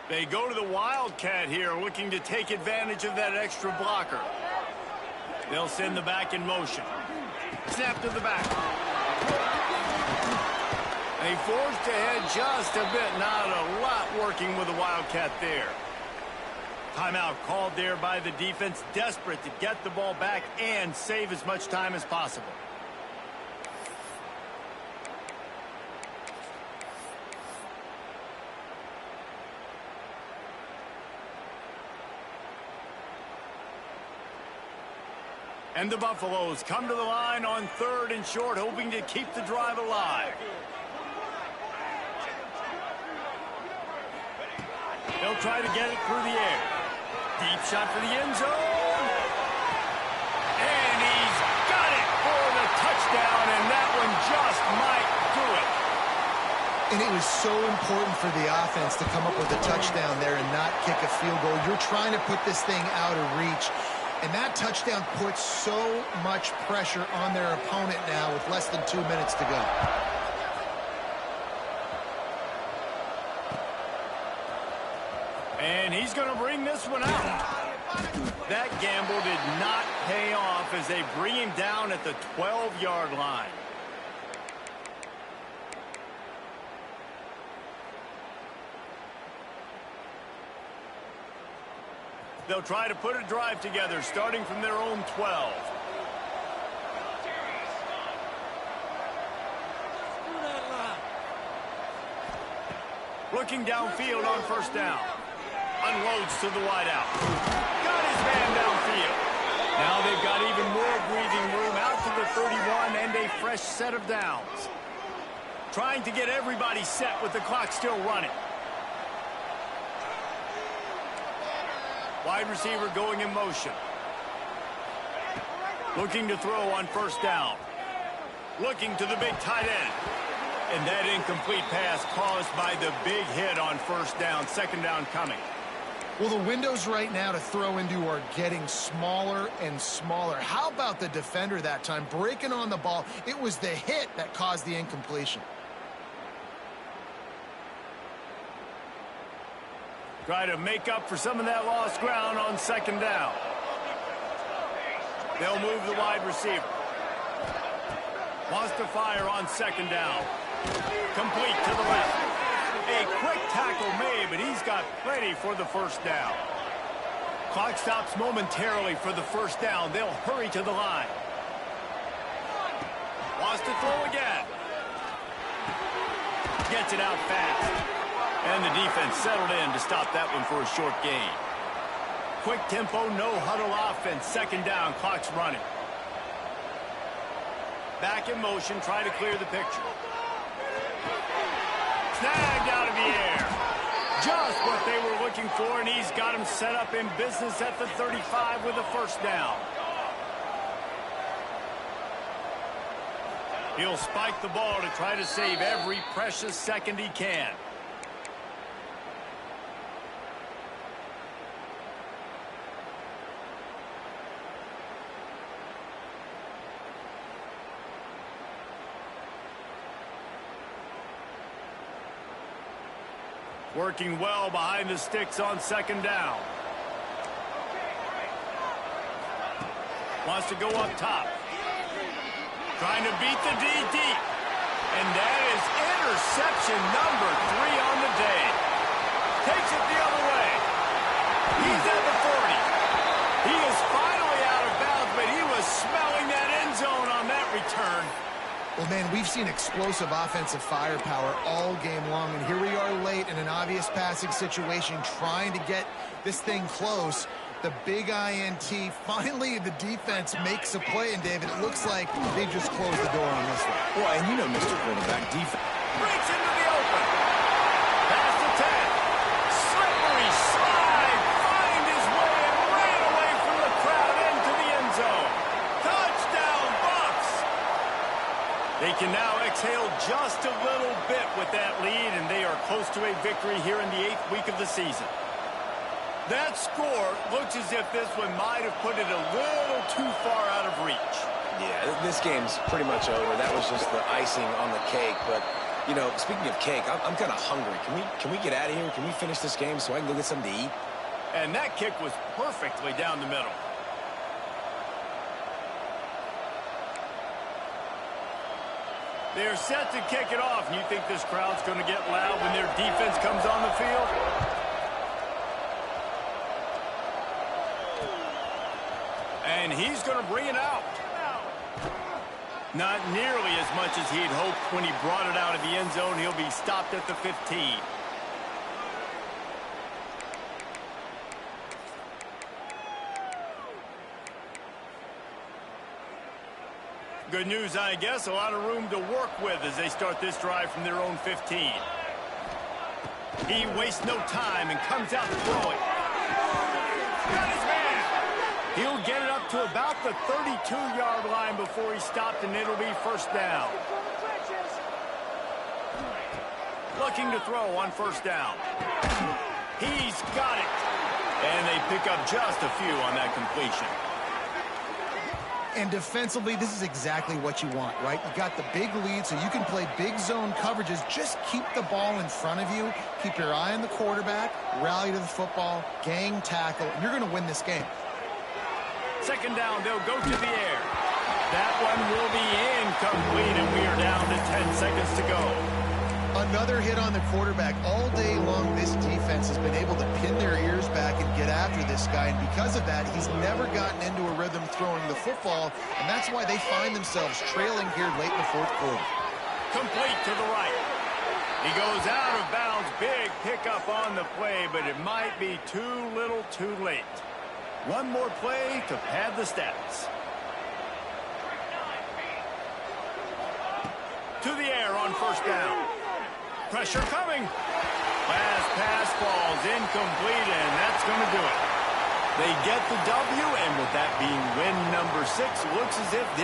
They go to the Wildcat here, looking to take advantage of that extra blocker. They'll send the back in motion. Snap to the back. They forced ahead just a bit. Not a lot working with the Wildcat there. Timeout called there by the defense, desperate to get the ball back and save as much time as possible. And the Buffaloes come to the line on third and short, hoping to keep the drive alive. They'll try to get it through the air. Deep shot for the end zone. And he's got it for the touchdown, and that one just might do it. And it was so important for the offense to come up with a touchdown there and not kick a field goal. You're trying to put this thing out of reach. And that touchdown puts so much pressure on their opponent now with less than 2 minutes to go. And he's going to bring this one out. That gamble did not pay off as they bring him down at the 12-yard line. They'll try to put a drive together, starting from their own 12. Looking downfield on first down. Unloads to the wideout. Got his man downfield. Now they've got even more breathing room out to the 31 and a fresh set of downs. Trying to get everybody set with the clock still running. Wide receiver going in motion. Looking to throw on first down. Looking to the big tight end. And that incomplete pass caused by the big hit on first down. Second down coming. Well, the windows right now to throw into are getting smaller and smaller. How about the defender that time breaking on the ball? It was the hit that caused the incompletion. Try to make up for some of that lost ground on second down. They'll move the wide receiver. Wants to fire on second down. Complete to the left. A quick tackle made, but he's got plenty for the first down. Clock stops momentarily for the first down. They'll hurry to the line. Wants to throw again. Gets it out fast. And the defense settled in to stop that one for a short gain. Quick tempo, no huddle offense. Second down, clock's running. Back in motion, try to clear the picture. Snagged out of the air. Just what they were looking for, and he's got him set up in business at the 35 with a first down. He'll spike the ball to try to save every precious second he can. Working well behind the sticks on second down. Wants to go up top. Trying to beat the D deep. And that is interception number 3 on the day. Takes it the other way. He's at the 40. He is finally out of bounds, but he was smelling that end zone on that return. Well, man, we've seen explosive offensive firepower all game long, and here we are late in an obvious passing situation trying to get this thing close. The big INT, finally the defense makes a play, and David, it looks like they just closed the door on this one. Well, and you know Mr. Quarterback defense. Breaks into the open. Pass to 10. Slippery slide. Find his way and ran away from the crowd into the end zone. Touchdown, Bucks. They can now exhale just a little bit with that lead, and they are close to a victory here in the 8th week of the season. That score looks as if this one might have put it a little too far out of reach. Yeah, this game's pretty much over. That was just the icing on the cake. But, you know, speaking of cake, I'm kind of hungry. Can we get out of here? Can we finish this game so I can go get something to eat? And that kick was perfectly down the middle. They're set to kick it off. And you think this crowd's going to get loud when their defense comes on the field? And he's going to bring it out. Not nearly as much as he'd hoped when he brought it out of the end zone. He'll be stopped at the 15. Good news, I guess. A lot of room to work with as they start this drive from their own 15. He wastes no time and comes out throwing. Got his man. He'll get it up to about the 32-yard line before he stopped, and it'll be first down. Looking to throw on first down. He's got it. And they pick up just a few on that completion. And defensively, this is exactly what you want, right? You got the big lead, so you can play big zone coverages. Just keep the ball in front of you. Keep your eye on the quarterback. Rally to the football. Gang tackle. And you're going to win this game. Second down, they'll go to the air. That one will be incomplete, and we are down to 10 seconds to go. Another hit on the quarterback. All day long, this defense has been able to pin their ears back and get after this guy, and because of that, he's never gotten into a rhythm throwing the football, and that's why they find themselves trailing here late in the fourth quarter. Complete to the right. He goes out of bounds. Big pickup on the play, but it might be too little too late. One more play to pad the stats. To the air on first down. Pressure coming. Last pass falls incomplete, and that's going to do it. They get the W, and with that being win number 6, looks as if they're